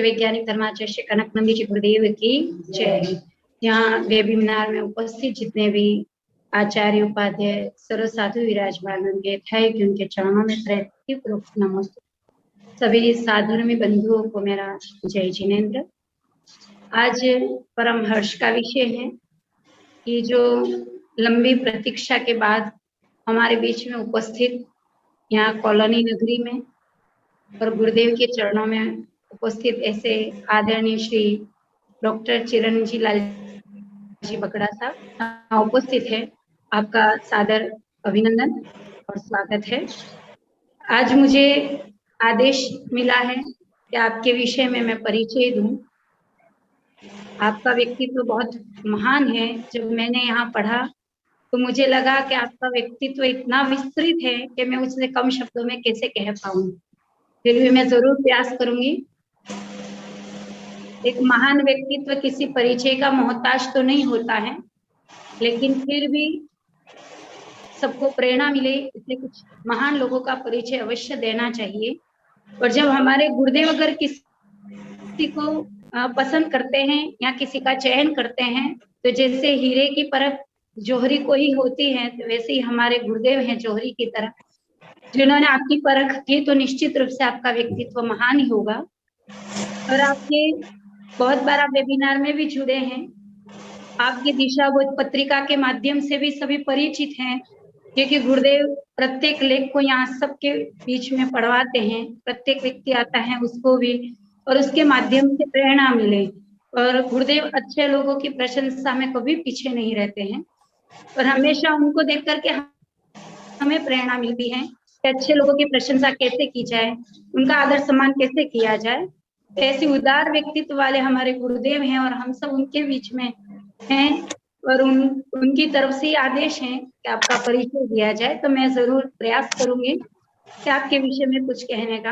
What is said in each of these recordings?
वैज्ञानिक धर्माचार्य कनक नंदी जी गुरुदेव की जय। यहाँ वेबिनार में उपस्थित जितने भी आचार्य उपाध्याय सर्व साधु विराजमान होंगे कि उनके चरणों में प्रीतिपूर्वक नमस्ते। सभी साधुर्मी बंधुओं को मेरा जय जिनेन्द्र। आज परम हर्ष का विषय है कि जो लंबी प्रतीक्षा के बाद हमारे बीच में उपस्थित यहाँ कॉलोनी नगरी में और गुरुदेव के चरणों में उपस्थित ऐसे आदरणीय श्री डॉक्टर चिरंजी लाल जी बगड़ा साहब उपस्थित है। आपका सादर अभिनंदन और स्वागत है। आज मुझे आदेश मिला है कि आपके विषय में मैं परिचय दूं। आपका व्यक्तित्व बहुत महान है। जब मैंने यहाँ पढ़ा तो मुझे लगा कि आपका व्यक्तित्व इतना विस्तृत है कि मैं उसे कम शब्दों में कैसे कह पाऊं। फिर भी मैं जरूर प्रयास करूंगी। एक महान व्यक्तित्व किसी परिचय का मोहताज तो नहीं होता है, लेकिन फिर भी सबको प्रेरणा मिले इसलिए कुछ महान लोगों का परिचय अवश्य देना चाहिए। और जब हमारे गुरुदेव अगर किसी को पसंद करते हैं या किसी का चयन करते हैं तो जैसे हीरे की परख जौहरी को ही होती है, तो वैसे ही हमारे गुरुदेव हैं जौहरी की तरह। जिन्होंने आपकी परख की तो निश्चित रूप से आपका व्यक्तित्व महान ही होगा। और आपके बहुत बार आप वेबिनार में भी जुड़े हैं। आपकी दिशाबोध पत्रिका के माध्यम से भी सभी परिचित हैं, क्योंकि गुरुदेव प्रत्येक लेख को यहाँ सबके बीच में पढ़वाते हैं। प्रत्येक व्यक्ति आता है उसको भी और उसके माध्यम से प्रेरणा मिले। और गुरुदेव अच्छे लोगों की प्रशंसा में कभी पीछे नहीं रहते हैं और हमेशा उनको देख करके हमें प्रेरणा मिलती है कि अच्छे लोगों की प्रशंसा कैसे की जाए, उनका आदर सम्मान कैसे किया जाए। ऐसे उदार व्यक्तित्व वाले हमारे गुरुदेव हैं और हम सब उनके बीच में हैं और उनकी तरफ से आदेश है कि आपका परिचय दिया जाए। तो मैं जरूर प्रयास करूंगी कि आपके विषय में कुछ कहने का।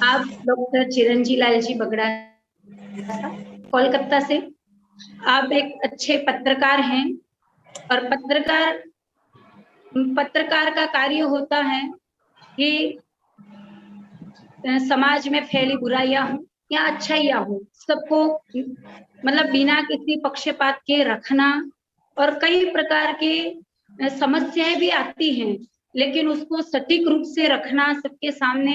आप डॉक्टर चिरंजी लाल जी बगड़ा कोलकाता से आप एक अच्छे पत्रकार हैं और पत्रकार का कार्य होता है कि समाज में फैली बुराइयां हो या अच्छाइयां हो, सबको मतलब बिना किसी पक्षपात के रखना। और कई प्रकार की समस्याएं भी आती हैं, लेकिन उसको सटीक रूप से रखना सबके सामने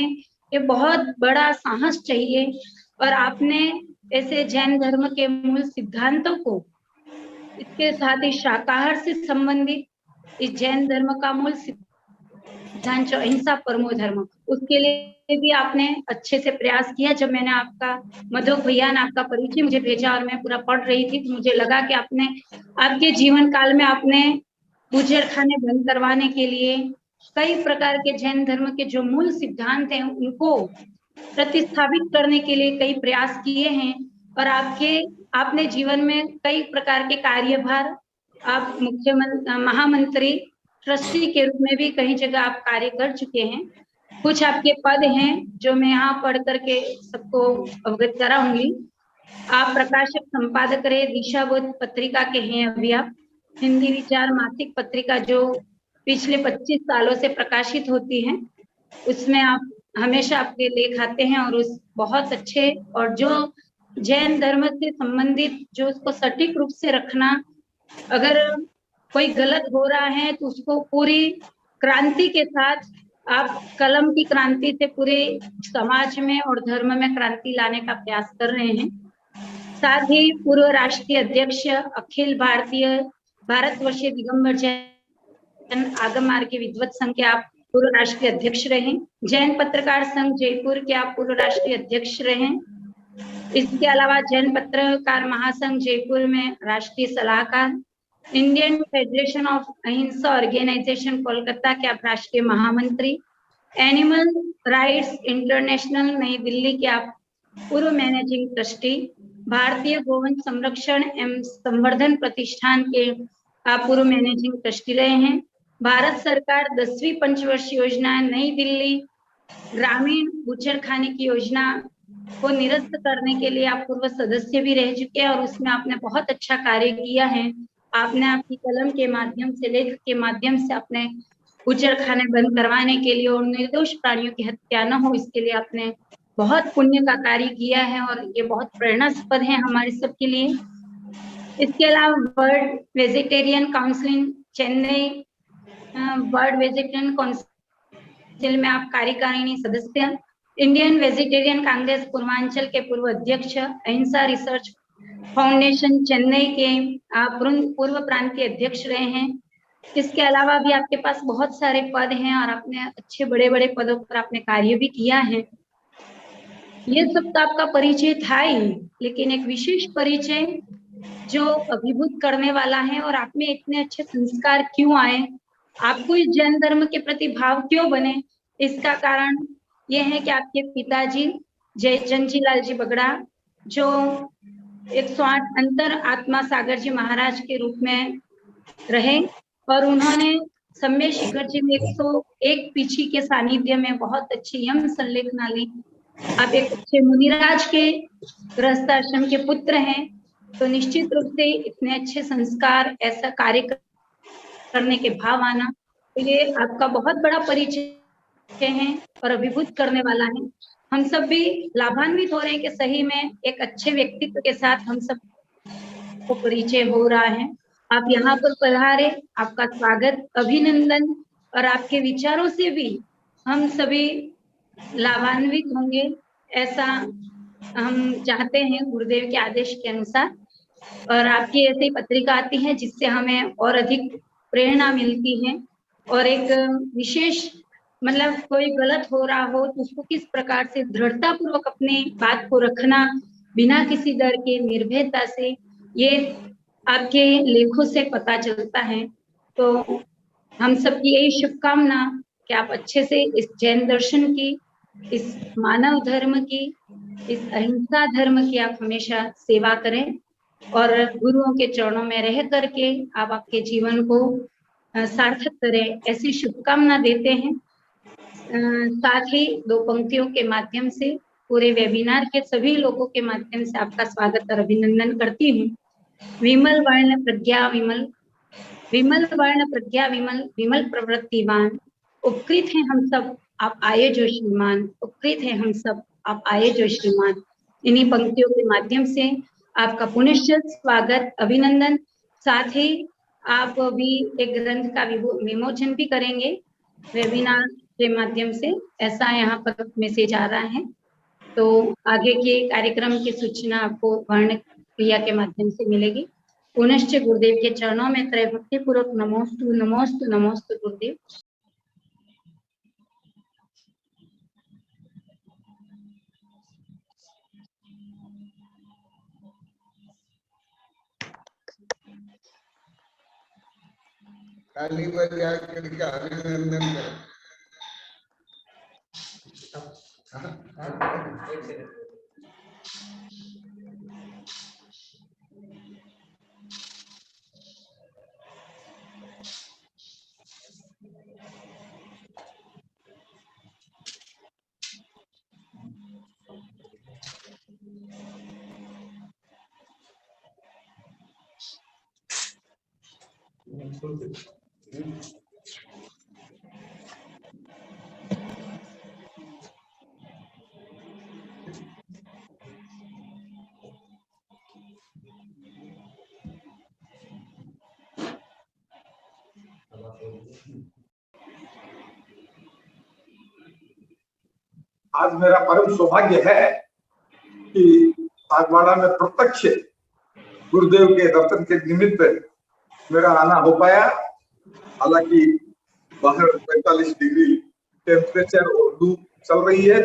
ये बहुत बड़ा साहस चाहिए। और आपने ऐसे जैन धर्म के मूल सिद्धांतों को, इसके साथ ही शाकाहार से संबंधित इस जैन धर्म का मूल सिद्धांत जो अहिंसा परमो धर्म, उसके लिए भी आपने अच्छे से प्रयास किया। जब मैंने आपका मधु भैया ने आपका परिचय मुझे भेजा और मैं पूरा पढ़ रही थी तो मुझे लगा कि आपने आपके जीवन काल में आपने बूचड़खाने बंद करवाने के लिए कई प्रकार के जैन धर्म के जो मूल सिद्धांत हैं उनको प्रतिस्थापित करने के लिए कई प्रयास किए हैं। और आपने जीवन में कई प्रकार के कार्यभार, आप महामंत्री ट्रस्टी के रूप में भी कई जगह आप कार्य कर चुके हैं। कुछ आपके पद हैं जो मैं यहाँ पढ़ करके सबको अवगत कराऊंगी। आप प्रकाशक संपादक रहे दिशाबोध पत्रिका के हैं। अभी आप हिंदी विचार मासिक पत्रिका जो पिछले 25 सालों से प्रकाशित होती है, उसमें आप हमेशा आपके लेख आते हैं और उस बहुत अच्छे और जो जैन धर्म से संबंधित जो उसको सटीक रूप से रखना, अगर कोई गलत हो रहा है तो उसको पूरी क्रांति के साथ आप कलम की क्रांति से पूरे समाज में और धर्म में क्रांति लाने का प्रयास कर रहे हैं। साथ ही पूर्व राष्ट्रीय अध्यक्ष अखिल भारतीय भारतवर्षीय दिगंबर जैन आगम मार्ग के विद्वत संघ के आप पूर्व राष्ट्रीय अध्यक्ष रहे। जैन पत्रकार संघ जयपुर के आप पूर्व राष्ट्रीय अध्यक्ष रहे। इसके अलावा जैन पत्रकार महासंघ जयपुर में राष्ट्रीय सलाहकार, इंडियन फेडरेशन ऑफ अहिंसा ऑर्गेनाइजेशन कोलकाता के आप राष्ट्रीय महामंत्री, एनिमल राइट्स इंटरनेशनल नई दिल्ली के आप पूर्व मैनेजिंग ट्रस्टी, भारतीय गोवंश संरक्षण एवं संवर्धन प्रतिष्ठान के आप पूर्व मैनेजिंग ट्रस्टी रहे हैं। भारत सरकार 10वीं पंचवर्षीय योजना नई दिल्ली ग्रामीण बूचड़खाने की योजना को निरस्त करने के लिए आप पूर्व सदस्य भी रह चुके हैं और उसमें आपने बहुत अच्छा कार्य किया है। आपने आपकी कलम के माध्यम से, लेख के माध्यम से अपने बूचड़खाने बंद करवाने के लिए और निर्दोष प्राणियों की हत्या न हो इसके लिए आपने बहुत पुण्य का कार्य किया है और ये बहुत प्रेरणास्पद है हमारे सबके लिए। इसके अलावा world vegetarian council Chennai, world vegetarian council में आप कार्यकारिणी सदस्य, इंडियन वेजिटेरियन कांग्रेस पूर्वांचल के पूर्व अध्यक्ष, अहिंसा रिसर्च फाउंडेशन चेन्नई के आप पूर्व प्रांतीय अध्यक्ष रहे हैं। इसके अलावा भी आपके पास बहुत सारे पद हैं और आपने अच्छे बड़े बड़े पदों पर आपने कार्य भी किया है। ये सब तो आपका परिचय था ही, लेकिन एक विशेष परिचय जो अभिभूत करने वाला है और आप में इतने अच्छे संस्कार क्यों आए, आपको इस जैन धर्म के प्रति भाव क्यों बने, इसका कारण यह है कि आपके पिताजी जय चंद लाल जी बगड़ा, जो 108 अंतर आत्मा सागर जी महाराज के रूप में रहे और उन्होंने सम्य शिखर जी में 101 पीछी के सानिध्य में बहुत अच्छी यम संलेखना ली। आप एक अच्छे मुनिराज के गृहस्थ आश्रम के पुत्र हैं, तो निश्चित रूप से इतने अच्छे संस्कार, ऐसा कार्य करने के भाव आना, तो ये आपका बहुत बड़ा परिचय है और अभिभूत करने वाला है। हम सब भी लाभान्वित हो रहे हैं कि सही में एक अच्छे व्यक्तित्व के साथ हम सब को परिचय हो रहा है। आप यहाँ पर पधारे, आपका स्वागत, अभिनंदन, और आपके विचारों से भी हम सभी लाभान्वित होंगे, ऐसा हम चाहते हैं गुरुदेव के आदेश के अनुसार। और आपकी ऐसी पत्रिका आती है जिससे हमें और अधिक प्रेरणा मिलती है और एक विशेष मतलब कोई गलत हो रहा हो तो उसको किस प्रकार से दृढ़ता पूर्वक अपनी बात को रखना बिना किसी डर के, निर्भयता से, ये आपके लेखों से पता चलता है। तो हम सबकी यही शुभकामना कि आप अच्छे से इस जैन दर्शन की, इस मानव धर्म की, इस अहिंसा धर्म की आप हमेशा सेवा करें और गुरुओं के चरणों में रह करके आप आपके जीवन को सार्थक करें, ऐसी शुभकामना देते हैं। साथ ही 2 पंक्तियों के माध्यम से पूरे वेबिनार के सभी लोगों के माध्यम से आपका स्वागत और अभिनंदन करती हूँ। विमल वर्ण प्रज्ञा विमल, विमल वर्ण प्रज्ञा विमल, विमल प्रवृत्तिवान, उपकृत हैं हम सब आप आए जो श्रीमान, उपकृत हैं हम सब आप आए जो श्रीमान। इन्हीं पंक्तियों के माध्यम से आपका पुनश्च स्वागत, अभिनंदन। साथ ही आप भी एक ग्रंथ का विमोचन भी करेंगे वेबिनार के माध्यम से, ऐसा यहाँ पर मैसेज आ रहा है। तो आगे के कार्यक्रम की सूचना आपको वर्ण क्रिया के माध्यम से मिलेगी। पुनश्च गुरुदेव के चरणों में त्रय भक्ति पूर्वक नमोस्तु नमोस्तु नमोस्तु गुरुदेव। ताली बजा करके अभिनंदन करें। आज मेरा परम सौभाग्य है कि सागवाड़ा में प्रत्यक्ष गुरुदेव के दर्शन के निमित्त मेरा आना हो पाया। हालांकि बाहर 45 डिग्री टेम्परेचर और धूप चल रही है,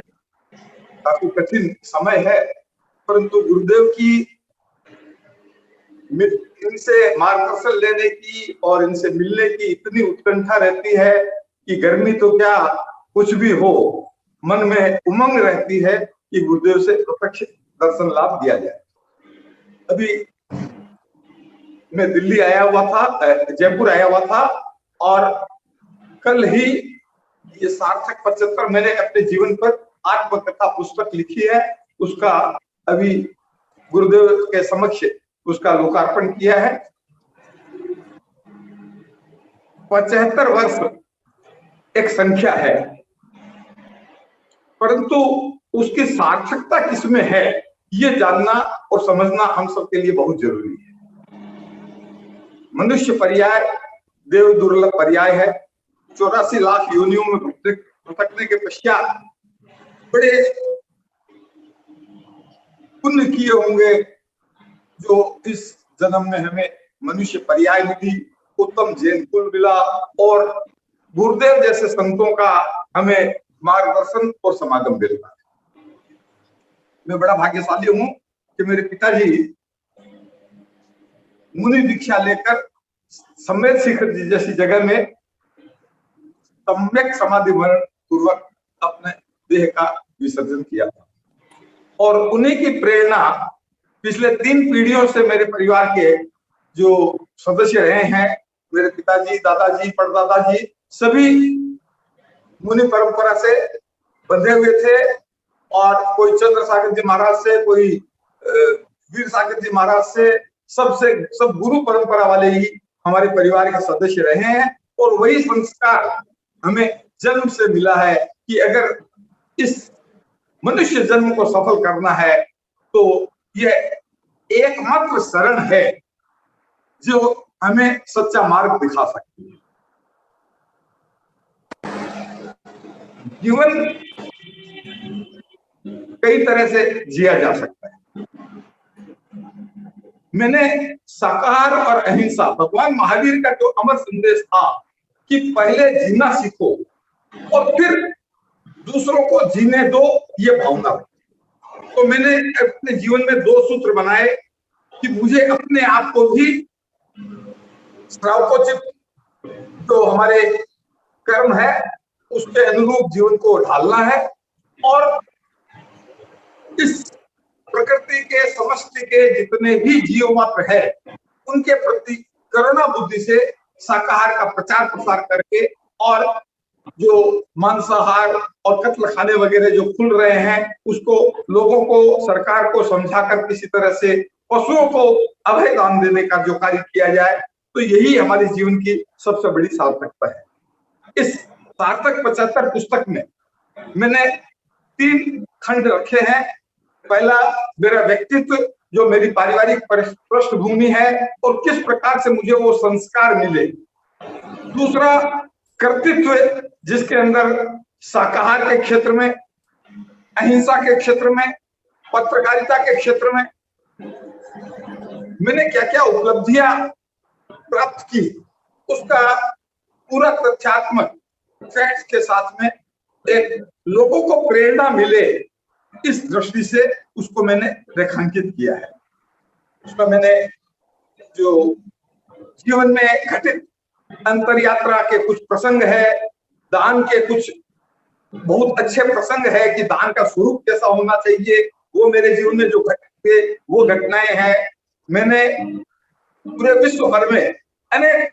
काफी कठिन समय है, परंतु गुरुदेव की इनसे मार्गदर्शन लेने की और इनसे मिलने की इतनी उत्कंठा रहती है कि गर्मी तो क्या कुछ भी हो, मन में उमंग रहती है कि गुरुदेव से प्रत्यक्ष दर्शन लाभ दिया जाए। अभी मैं दिल्ली आया हुआ था, जयपुर आया हुआ था, और कल ही ये सार्थक 75 मैंने अपने जीवन पर आत्मकथा पुस्तक लिखी है, उसका अभी गुरुदेव के समक्ष उसका लोकार्पण किया है। 75 वर्ष एक संख्या है, परंतु उसकी सार्थकता किसमें है, ये जानना और समझना हम सबके लिए बहुत जरूरी है। मनुष्य पर्याय देव दुर्लभ पर्याय है। 84 लाख योनियों में भटकने के पश्चात बड़े पुण्य किए होंगे जो इस जन्म में हमें मनुष्य पर्याय मिली, उत्तम जैन कुल मिला और गुरुदेव जैसे संतों का हमें मार्गदर्शन और समागम मिलता है। मैं बड़ा भाग्यशाली हूं कि मेरे पिताजी मुनि दीक्षा लेकर सम्यक शिखर जी जैसी जगह में सम्यक समाधि मरण पूर्वक अपने देह का विसर्जन किया था। और उन्हीं की प्रेरणा पिछले 3 पीढ़ियों से मेरे परिवार के जो सदस्य रहे हैं, मेरे पिताजी, दादाजी, परदादाजी, सभी मुनि परंपरा से बंधे हुए थे। और कोई चंद्र सागर जी महाराज से, कोई वीर सागर जी महाराज से, सब गुरु परंपरा वाले ही हमारे परिवार के सदस्य रहे हैं। और वही संस्कार हमें जन्म से मिला है कि अगर इस मनुष्य जन्म को सफल करना है तो यह एकमात्र शरण है जो हमें सच्चा मार्ग दिखा सकती है। जीवन कई तरह से जिया जा सकता है। मैंने शाकाहार और अहिंसा, भगवान महावीर का जो अमर संदेश था कि पहले जीना सीखो और फिर दूसरों को जीने दो, ये भावना। तो मैंने अपने जीवन में 2 सूत्र बनाए कि मुझे अपने आप को भी श्रावकोचित जो हमारे कर्म है उसके अनुरूप जीवन को ढालना है और इस प्रकृति के समष्टि के जितने भी जीव मात्र है उनके प्रति करुणा बुद्धि से शाकाहार का प्रचार प्रसार करके और जो मांसाहार और कत्ल खाने वगैरह जो खुल रहे हैं उसको लोगों को, सरकार को समझाकर किसी तरह से पशुओं को अभय दान देने का जो कार्य किया जाए, तो यही हमारे जीवन की सबसे बड़ी सार्थकता है। इस सार्थक 75 पुस्तक में मैंने 3 खंड रखे हैं। पहला मेरा व्यक्तित्व, जो मेरी पारिवारिक पृष्ठभूमि है और किस प्रकार से मुझे वो संस्कार मिले। दूसरा कर्तृत्व, जिसके अंदर शाकाहार के क्षेत्र में, अहिंसा के क्षेत्र में, पत्रकारिता के क्षेत्र में मैंने क्या क्या उपलब्धियां प्राप्त की, उसका पूरा तथ्यात्मक फैक्ट्स के साथ में एक लोगों को प्रेरणा मिले, इस दृष्टि से उसको मैंने रेखांकित किया है। उसमें मैंने जो जीवन में घटित अंतर यात्रा के कुछ प्रसंग है, दान के कुछ बहुत अच्छे प्रसंग है कि दान का स्वरूप कैसा होना चाहिए, वो मेरे जीवन में जो घटे वो घटनाएं हैं। मैंने पूरे विश्व भर में अनेक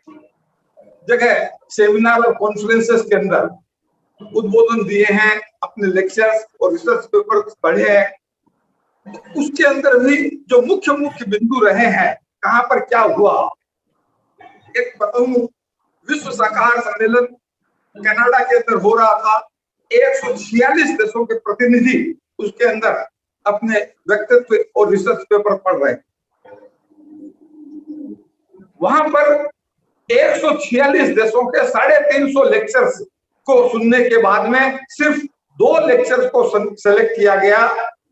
जगह सेमिनार और कॉन्फ्रेंसेस के अंदर उद्बोधन दिए हैं, अपने लेक्चर्स और रिसर्च पेपर पढ़े हैं। उसके अंदर भी जो मुख्य बिंदु रहे हैं, कहां पर क्या हुआ, एक बताऊं, विश्व शाकाहार सम्मेलन कनाडा के अंदर हो रहा था। 146 देशों के प्रतिनिधि उसके अंदर अपने व्यक्तित्व और रिसर्च पेपर पढ़ रहे। वहां पर 146 देशों के 350 लेक्चर्स को सुनने के बाद में सिर्फ 2 लेक्चर्स को सेलेक्ट किया गया।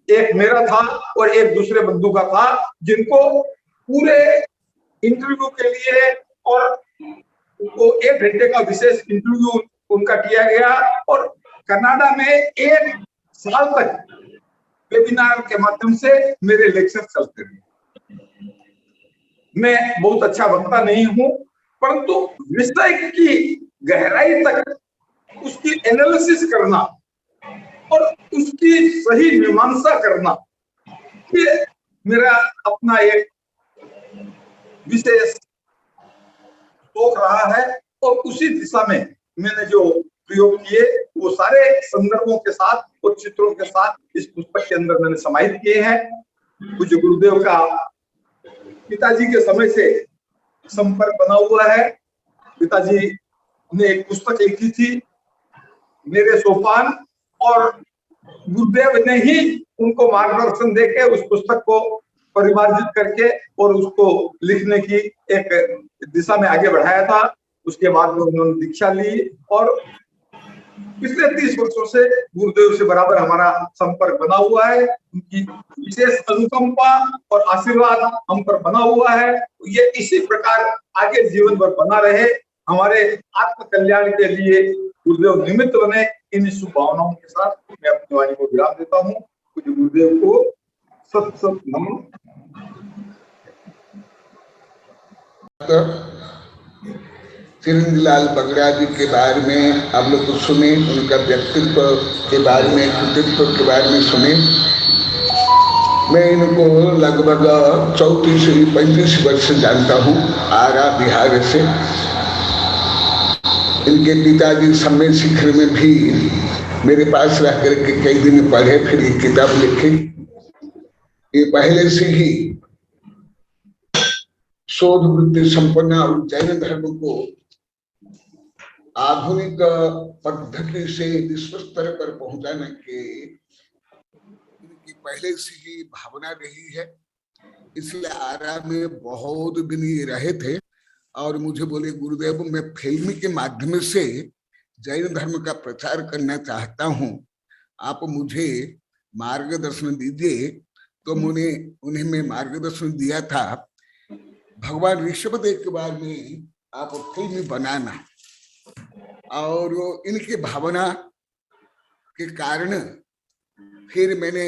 एक मेरा था और एक दूसरे बंधु का था, जिनको पूरे इंटरव्यू के लिए और वो 1 घंटे का विशेष इंटरव्यू उनका किया गया और कनाडा में 1 साल तक वेबिनार के माध्यम से मेरे लेक्चर चलते रहे। मैं बहुत अच्छा वक्ता नहीं हूं, परंतु विषय की गहराई तक उसकी एनालिसिस करना और उसकी सही मीमांसा करना, ये मेरा अपना एक विशेष शौक रहा है। और उसी दिशा में मैंने जो प्रयोग किए वो सारे संदर्भों के साथ और चित्रों के साथ इस पुस्तक के अंदर मैंने समाहित किए हैं। पूज्य गुरुदेव का पिताजी के समय से संपर्क बना हुआ है। पिताजी ने एक पुस्तक लिखी थी, मेरे सोपान, और गुरुदेव ने ही उनको मार्गदर्शन देके उस पुस्तक को परिमार्जित करके और उसको लिखने की एक दिशा में आगे बढ़ाया था। उसके बाद में उन्होंने दीक्षा ली और पिछले 30 वर्षों से गुरुदेव से बराबर हमारा संपर्क बना हुआ है। उनकी विशेष अनुकंपा और आशीर्वाद हम पर बना हुआ है। ये इसी प्रकार आगे जीवन भर बना रहे, हमारे आत्म कल्याण के लिए गुरुदेव निमित्त बने। इन शुभ भावनाओं के साथ मैं अपनी वाणी को विराम देता हूँ। पूज्य गुरुदेव को सत सत नमन। चिरंजीलाल बगड़ा जी के बारे में आप लोग को सुने, उनका व्यक्तित्व के बारे में, कृतित्व के बारे में सुने। मैं इनको लगभग 34-35 वर्ष से जानता हूँ, आरा बिहार से। इनके पिताजी सम्मेद शिखर में भी मेरे पास रह करके कई दिन पढ़े, फिर ये किताब लिखी। ये पहले से ही शोध वृत्ति संपन्न और जैन धर्म को आधुनिक पद्धति से विश्व स्तर पर पहुंचाने के इनकी पहले से ही भावना रही है। इसलिए आरा में बहुत दिन ये रहे थे और मुझे बोले, गुरुदेव मैं फिल्म के माध्यम से जैन धर्म का प्रचार करना चाहता हूँ, आप मुझे मार्गदर्शन दीजिए। तो उन्हें मैं मार्गदर्शन दिया था, भगवान ऋषभदेव के बारे में आप फिल्म बनाना। और इनकी भावना के कारण फिर मैंने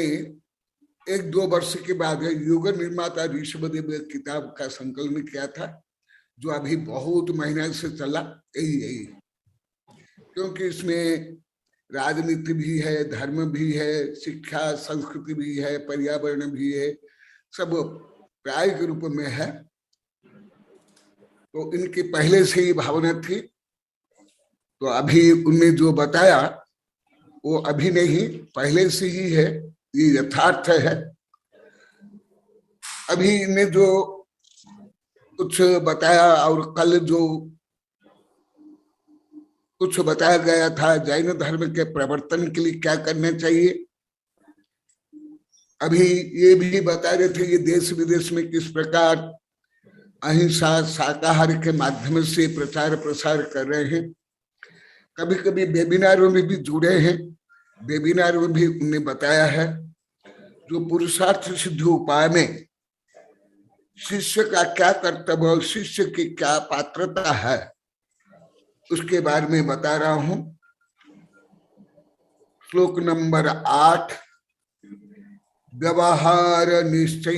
1-2 वर्ष के बाद योग निर्माता ऋषभदेव किताब का संकलन किया था, जो अभी बहुत महीना से चला। यही क्योंकि इसमें राजनीति भी है, धर्म भी है, शिक्षा संस्कृति भी है, पर्यावरण भी है, सब प्रायिक रूप में है। तो इनकी पहले से ही भावना थी। तो अभी उनने जो बताया वो अभी नहीं, पहले से ही है, ये यथार्थ है। अभी इनने जो कुछ बताया और कल जो कुछ बताया गया था जैन धर्म के प्रवर्तन के लिए क्या करना चाहिए, अभी ये भी बता रहे थे ये देश विदेश में किस प्रकार अहिंसा शाकाहार के माध्यम से प्रचार प्रसार कर रहे हैं। कभी कभी वेबिनार में भी जुड़े हैं, वेबिनार में भी उन्हें बताया है जो पुरुषार्थ सिद्धि उपाय में शिष्य का क्या कर्तव्य, शिष्य की क्या पात्रता है, उसके बारे में बता रहा हूं। श्लोक नंबर 8, व्यवहार निश्चय